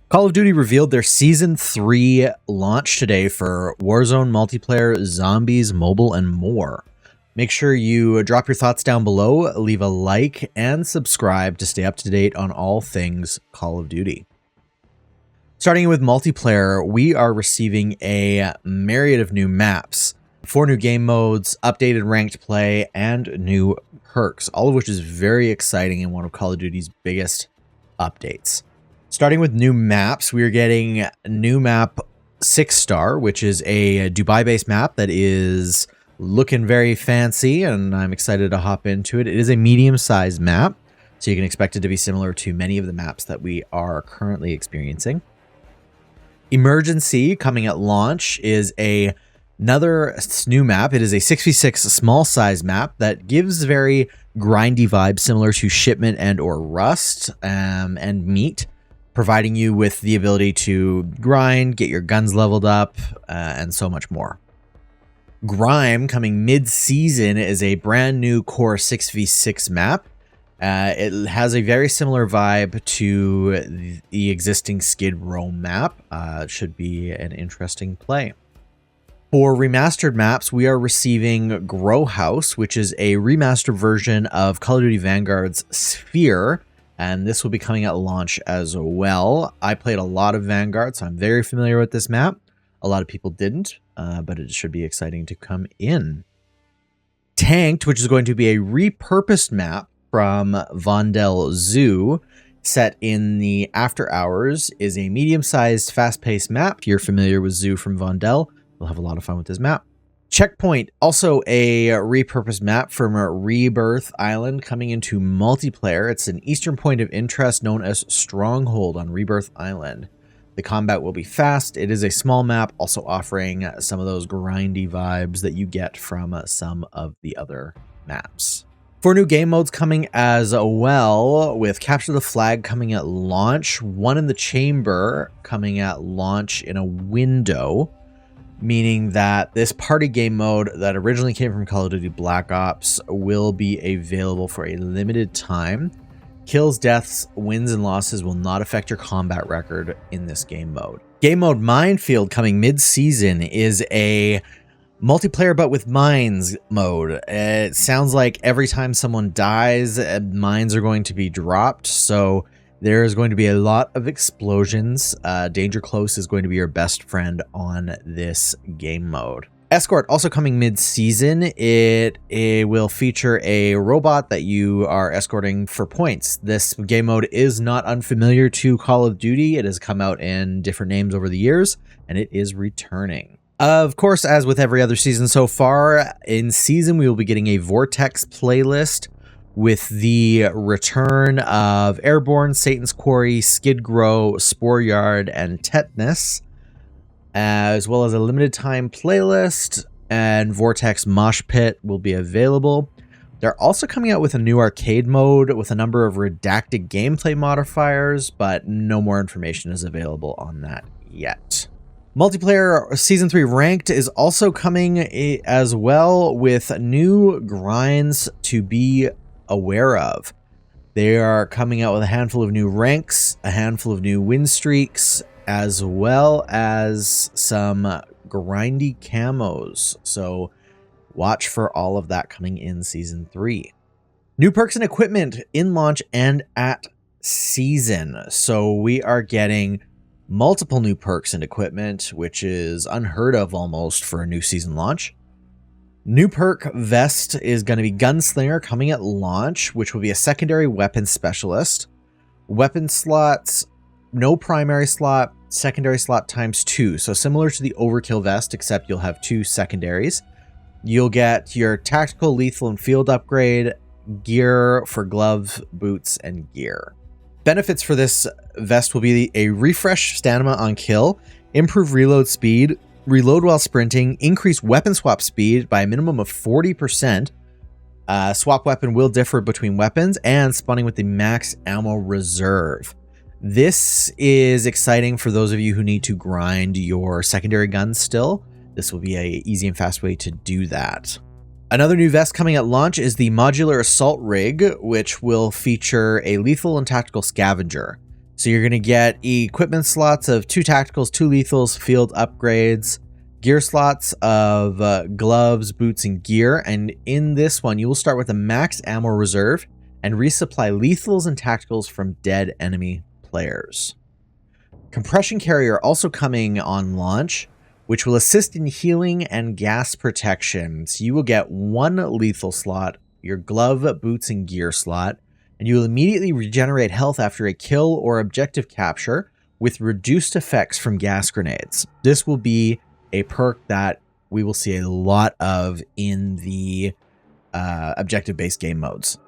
Call of Duty revealed their Season 3 launch today for Warzone multiplayer, zombies, mobile, and more. Make sure you drop your thoughts down below, leave a like, and subscribe to stay up to date on all things Call of Duty. Starting with multiplayer, we are receiving a myriad of new maps, 4 new game modes, updated ranked play, and new perks, all of which is very exciting and one of Call of Duty's biggest updates. Starting with new maps, we are getting new map 6 Star, which is a Dubai-based map that is looking very fancy, and I'm excited to hop into it. It is a medium-sized map, so you can expect it to be similar to many of the maps that we are currently experiencing. Emergency, coming at launch, is another new map. It is a 6v6 small-size map that gives very grindy vibes similar to Shipment and or Rust and Meat, providing you with the ability to grind, get your guns leveled up, and so much more. Grime, coming mid-season, is a brand new core 6v6 map. It has a very similar vibe to the existing Skid Row map. It should be an interesting play. For remastered maps, we are receiving Grow House, which is a remastered version of Call of Duty Vanguard's Sphere, and this will be coming at launch as well. I played a lot of Vanguard, so I'm very familiar with this map. A lot of people didn't, but it should be exciting to come in. Tanked, which is going to be a repurposed map from Vondel Zoo, set in the After Hours, is a medium-sized, fast-paced map. If you're familiar with Zoo from Vondel, we'll have a lot of fun with this map. Checkpoint, also a repurposed map from Rebirth Island, coming into multiplayer. It's an eastern point of interest known as Stronghold on Rebirth Island. The combat will be fast. It is a small map, also offering some of those grindy vibes that you get from some of the other maps. 4 new game modes coming as well, with Capture the Flag coming at launch, One in the Chamber coming at launch in a window, meaning that this party game mode that originally came from Call of Duty Black Ops will be available for a limited time. Kills, deaths, wins, and losses will not affect your combat record in this game mode. Game mode Minefield, coming mid-season, is a multiplayer but with mines mode. It sounds like every time someone dies, mines are going to be dropped, so there is going to be a lot of explosions. Danger Close is going to be your best friend on this game mode. Escort, also coming mid-season. It will feature a robot that you are escorting for points. This game mode is not unfamiliar to Call of Duty. It has come out in different names over the years, and it is returning. Of course, as with every other season so far, in season we will be getting a Vortex playlist with the return of Airborne, Satan's Quarry, Skid Row, Spore Yard, and Tetanus, as well as a limited time playlist, and Vortex Mosh Pit will be available. They're also coming out with a new arcade mode with a number of redacted gameplay modifiers, but no more information is available on that yet. Multiplayer Season 3 Ranked is also coming as well, with new grinds to be aware of. They are coming out with a handful of new ranks, a handful of new win streaks, as well as some grindy camos. So watch for all of that coming in Season 3. New perks and equipment in launch and at season. So we are getting multiple new perks and equipment, which is unheard of almost for a new season launch. New perk vest is going to be Gunslinger, coming at launch, which will be a secondary weapon specialist. Weapon slots, no primary slot, secondary slot ×2. So similar to the Overkill vest, except you'll have 2 secondaries. You'll get your tactical, lethal, and field upgrade, gear for gloves, boots, and gear. Benefits for this vest will be a refresh stamina on kill, improve reload speed, reload while sprinting, increase weapon swap speed by a minimum of 40%. Swap weapon will differ between weapons, and spawning with the max ammo reserve. This is exciting for those of you who need to grind your secondary guns still. This will be an easy and fast way to do that. Another new vest coming at launch is the Modular Assault Rig, which will feature a lethal and tactical scavenger. So you're going to get equipment slots of 2 tacticals, 2 lethals, field upgrades, gear slots of gloves, boots, and gear. And in this one, you will start with a max ammo reserve and resupply lethals and tacticals from dead enemy players. Compression carrier also coming on launch, which will assist in healing and gas protection. So you will get 1 lethal slot, your glove, boots, and gear slot, and you will immediately regenerate health after a kill or objective capture with reduced effects from gas grenades. This will be a perk that we will see a lot of in the objective-based game modes.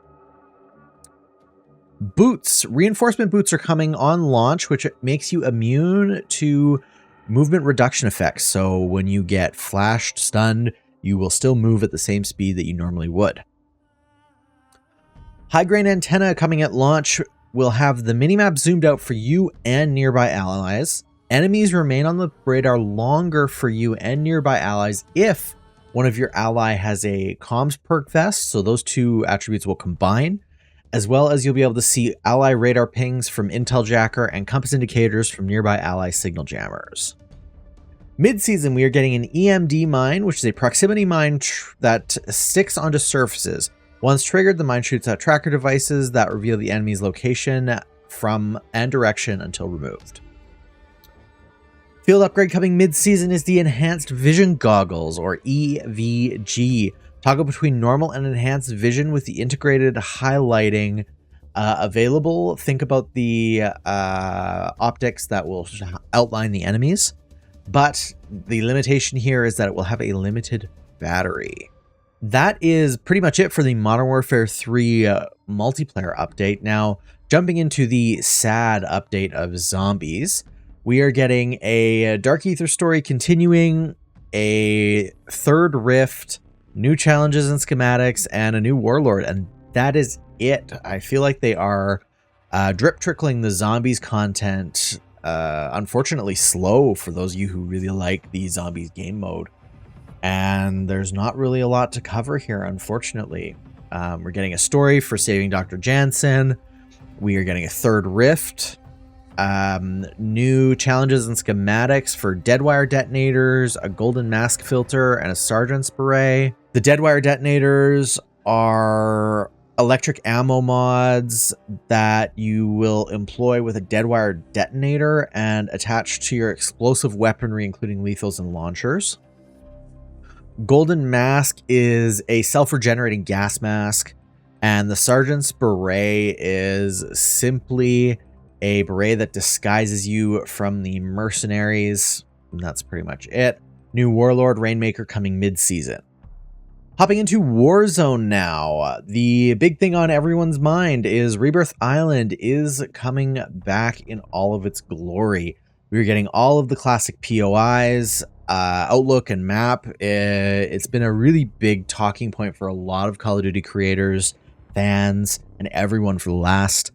Boots. Reinforcement boots are coming on launch, which makes you immune to movement reduction effects. So when you get flashed, stunned, you will still move at the same speed that you normally would. High grain antenna coming at launch will have the minimap zoomed out for you and nearby allies. Enemies remain on the radar longer for you and nearby allies if one of your ally has a comms perk vest, so those 2 attributes will combine, as well as you'll be able to see ally radar pings from Intel Jacker and compass indicators from nearby ally signal jammers. Mid-season, we are getting an EMD mine, which is a proximity mine that sticks onto surfaces. Once triggered, the mine shoots out tracker devices that reveal the enemy's location from and direction until removed. Field upgrade coming mid-season is the Enhanced Vision Goggles, or EVG. Toggle between normal and enhanced vision with the integrated highlighting available. Think about the optics that will outline the enemies, but the limitation here is that it will have a limited battery. That is pretty much it for the Modern Warfare 3 multiplayer update. Now, jumping into the sad update of zombies, we are getting a Dark Ether story continuing, a 3rd rift, new challenges and schematics, and a new warlord, and that is it. I feel like they are drip trickling the zombies content, unfortunately slow for those of you who really like the zombies game mode. And there's not really a lot to cover here, unfortunately. We're getting a story for saving Dr. Jansen. We are getting a 3rd rift. New challenges and schematics for deadwire detonators, a golden mask filter, and a sergeant's beret. The deadwire detonators are electric ammo mods that you will employ with a deadwire detonator and attach to your explosive weaponry, including lethals and launchers. Golden mask is a self-regenerating gas mask, and the sergeant's beret is simply a beret that disguises you from the mercenaries. And that's pretty much it. New warlord Rainmaker coming mid-season. Hopping into Warzone now. The big thing on everyone's mind is Rebirth Island is coming back in all of its glory. We're getting all of the classic POIs, outlook, and map. It's been a really big talking point for a lot of Call of Duty creators, fans, and everyone for the last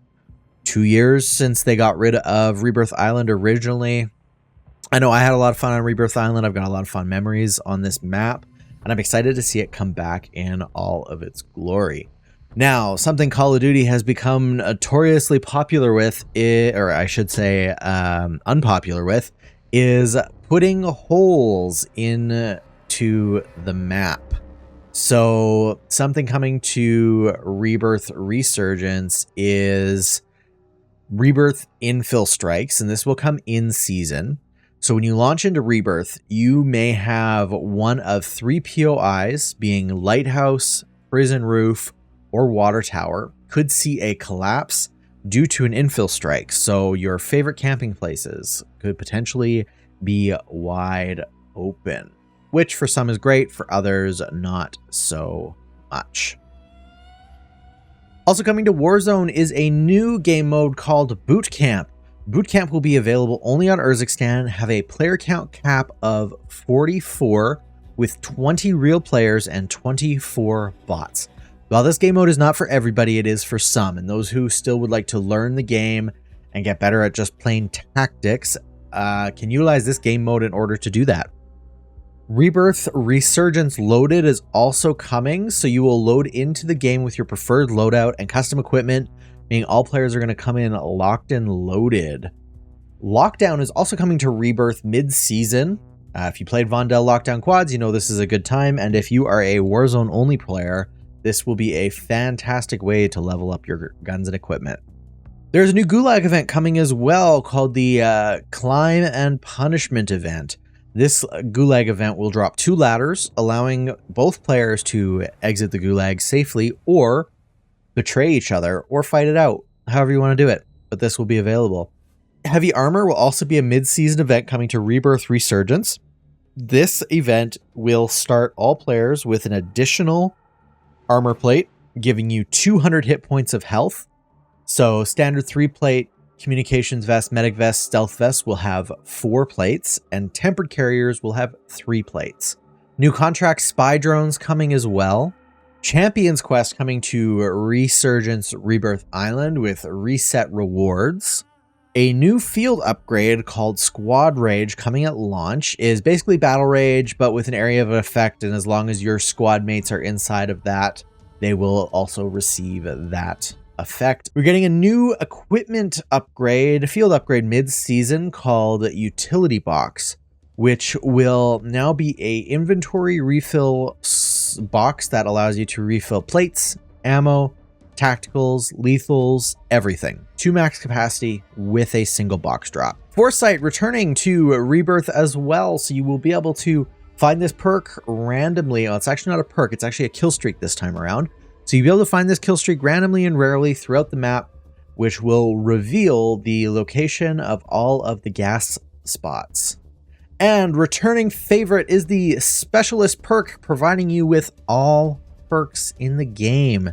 2 years since they got rid of Rebirth Island originally. I know I had a lot of fun on Rebirth Island. I've got a lot of fun memories on this map, and I'm excited to see it come back in all of its glory. Now, something Call of Duty has become notoriously popular with, or I should say unpopular with, is putting holes into the map. So something coming to Rebirth Resurgence is Rebirth infill strikes, and this will come in season. So when you launch into Rebirth, you may have one of 3 POIs, being lighthouse, prison roof, or water tower, could see a collapse due to an infill strike. So your favorite camping places could potentially be wide open, which for some is great, for others not so much. Also coming to Warzone is a new game mode called Boot Camp. Boot Camp will be available only on Urzikstan, have a player count cap of 44 with 20 real players and 24 bots. While this game mode is not for everybody, it is for some, and those who still would like to learn the game and get better at just plain tactics can utilize this game mode in order to do that. Rebirth Resurgence Loaded is also coming, so you will load into the game with your preferred loadout and custom equipment meaning all players are going to come in locked and loaded. Lockdown is also coming to Rebirth mid-season. If you played Vondel Lockdown Quads, you know this is a good time, and if you are a Warzone only player, this will be a fantastic way to level up your guns and equipment. There's a new Gulag event coming as well called the Climb and Punishment event. This Gulag event will drop 2 ladders, allowing both players to exit the Gulag safely or betray each other or fight it out, however you want to do it, but this will be available. Heavy Armor will also be a mid-season event coming to Rebirth Resurgence. This event will start all players with an additional armor plate, giving you 200 hit points of health. So standard 3-plate communications vest, medic vest, stealth vest will have 4 plates, and tempered carriers will have 3 plates. New contract spy drones coming as well. Champions Quest coming to Resurgence Rebirth Island with reset rewards. A new field upgrade called Squad Rage coming at launch is basically Battle Rage, but with an area of effect, and as long as your squad mates are inside of that, they will also receive that effect. We're getting a new equipment upgrade, field upgrade mid-season called Utility Box, which will now be a inventory refill box that allows you to refill plates, ammo, tacticals, lethals, everything. 2 max capacity with a single box drop. Foresight returning to Rebirth as well, so you will be able to find this perk randomly. Oh, it's actually not a perk, it's actually a kill streak this time around. So you'll be able to find this kill streak randomly and rarely throughout the map, which will reveal the location of all of the gas spots. And returning favorite is the Specialist perk, providing you with all perks in the game.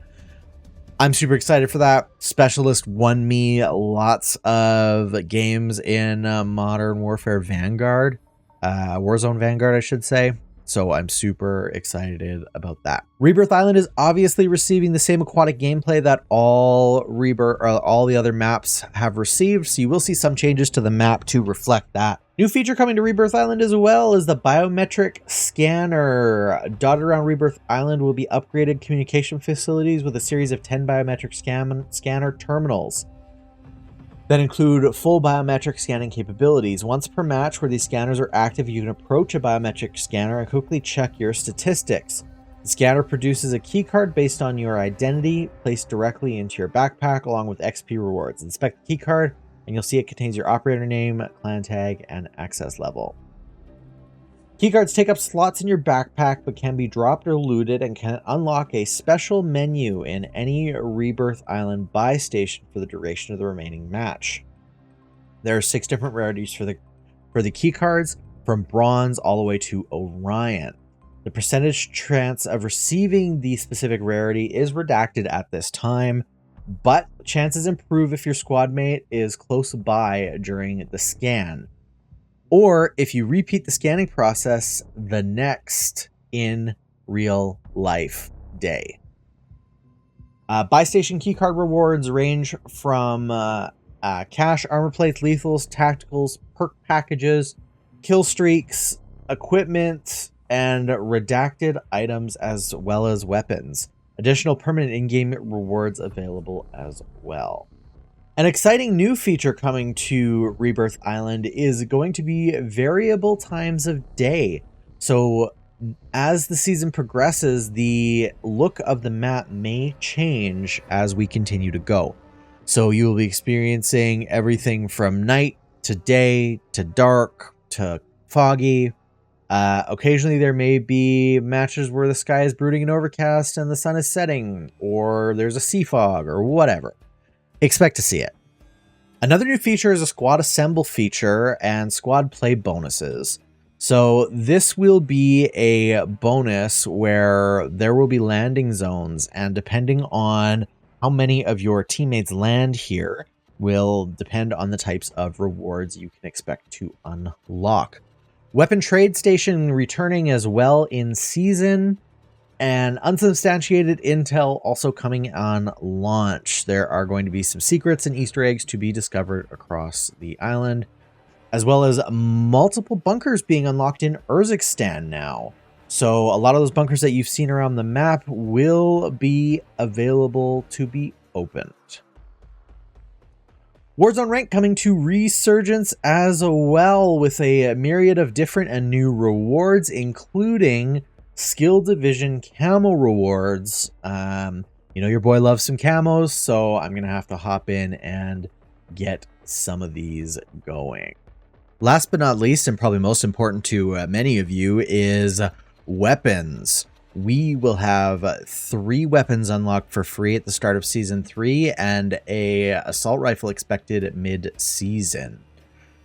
I'm super excited for that. Specialist won me lots of games in Modern Warfare Vanguard, Warzone Vanguard, I should say. So I'm super excited about that. Rebirth Island is obviously receiving the same aquatic gameplay that all the other maps have received. So you will see some changes to the map to reflect that. New feature coming to Rebirth Island as well is the biometric scanner. Dotted around Rebirth Island will be upgraded communication facilities with a series of 10 biometric scanner terminals that include full biometric scanning capabilities. Once per match where these scanners are active, you can approach a biometric scanner and quickly check your statistics. The scanner produces a keycard based on your identity, placed directly into your backpack along with XP rewards. Inspect the keycard and you'll see it contains your operator name, clan tag, and access level. Keycards take up slots in your backpack but can be dropped or looted and can unlock a special menu in any Rebirth Island buy station for the duration of the remaining match. There are 6 different rarities for the keycards, from bronze all the way to Orion. The percentage chance of receiving the specific rarity is redacted at this time, but chances improve if your squad mate is close by during the scan, or if you repeat the scanning process the next in real life day. Buy station keycard rewards range from cash, armor plates, lethals, tacticals, perk packages, kill streaks, equipment, and redacted items, as well as weapons. Additional permanent in-game rewards available as well. An exciting new feature coming to Rebirth Island is going to be variable times of day. So as the season progresses, the look of the map may change as we continue to go. So you will be experiencing everything from night to day to dark to foggy. Occasionally there may be matches where the sky is brooding and overcast and the sun is setting, or there's a sea fog or whatever. Expect to see it. Another new feature is a squad assemble feature and squad play bonuses. So this will be a bonus where there will be landing zones, and depending on how many of your teammates land here will depend on the types of rewards you can expect to unlock. Weapon trade station returning as well in season, and unsubstantiated intel also coming on launch. There are going to be some secrets and Easter eggs to be discovered across the island, as well as multiple bunkers being unlocked in Urzikstan now. So a lot of those bunkers that you've seen around the map will be available to be opened. Warzone rank coming to Resurgence as well, with a myriad of different and new rewards, including skill division camo rewards. You know, your boy loves some camos, so I'm gonna have to hop in and get some of these going. Last but not least, and probably most important to many of you, is weapons. We will have 3 weapons unlocked for free at the start of Season 3 and a assault rifle expected mid-season.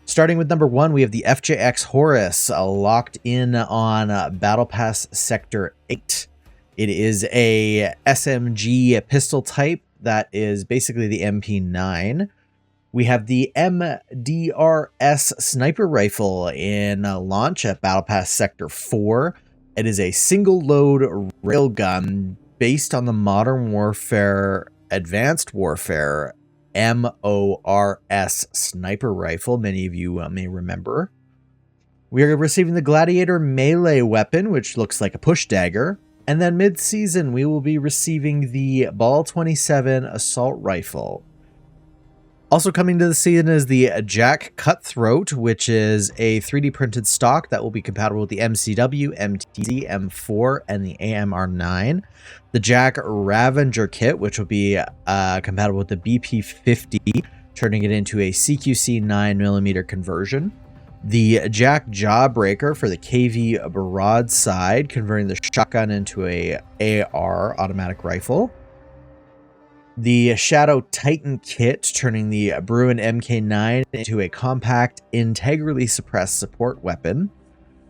Starting with number 1, we have the FJX Horus locked in on Battle Pass Sector 8. It is a SMG pistol type that is basically the MP9. We have the MDRS sniper rifle in launch at Battle Pass Sector 4. It is a single load railgun based on the Modern Warfare Advanced Warfare MORS sniper rifle. Many of you may remember. We are receiving the Gladiator melee weapon, which looks like a push dagger. And then mid-season, we will be receiving the Ball 27 assault rifle. Also coming to the season is the Jack Cutthroat, which is a 3D printed stock that will be compatible with the MCW, MTZ, M4, and the AMR9. The Jack Ravager kit, which will be compatible with the BP50, turning it into a CQC 9mm conversion. The Jack Jawbreaker for the KV broadside, converting the shotgun into a AR automatic rifle. The Shadow Titan kit, turning the Bruin MK9 into a compact, integrally suppressed support weapon,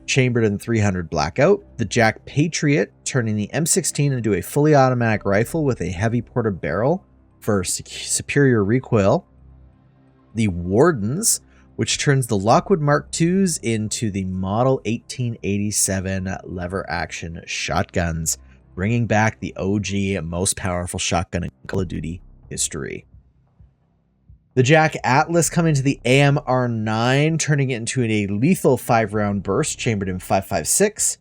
chambered in 300 Blackout. The Jack Patriot, turning the M16 into a fully automatic rifle with a heavy ported barrel for superior recoil. The Wardens, which turns the Lockwood Mark IIs into the Model 1887 lever action shotguns, bringing back the OG most powerful shotgun in Call of Duty history. The Jack Atlas coming to the AMR9, turning it into a lethal 5-round burst chambered in 5.56.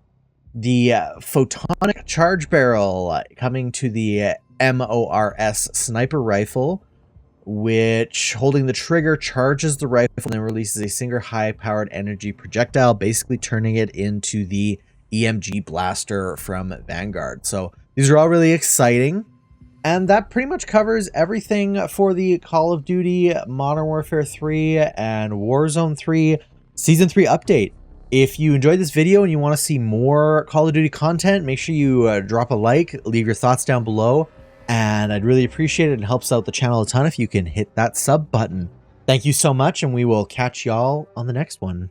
The Photonic Charge Barrel coming to the MORS sniper rifle, which, holding the trigger, charges the rifle and then releases a single high-powered energy projectile, basically turning it into the EMG blaster from Vanguard. So these are all really exciting. And that pretty much covers everything for the Call of Duty Modern Warfare 3 and Warzone 3 Season 3 update. If you enjoyed this video and you want to see more Call of Duty content, make sure you drop a like, leave your thoughts down below, and I'd really appreciate it. It helps out the channel a ton if you can hit that sub button. Thank you so much, and we will catch y'all on the next one.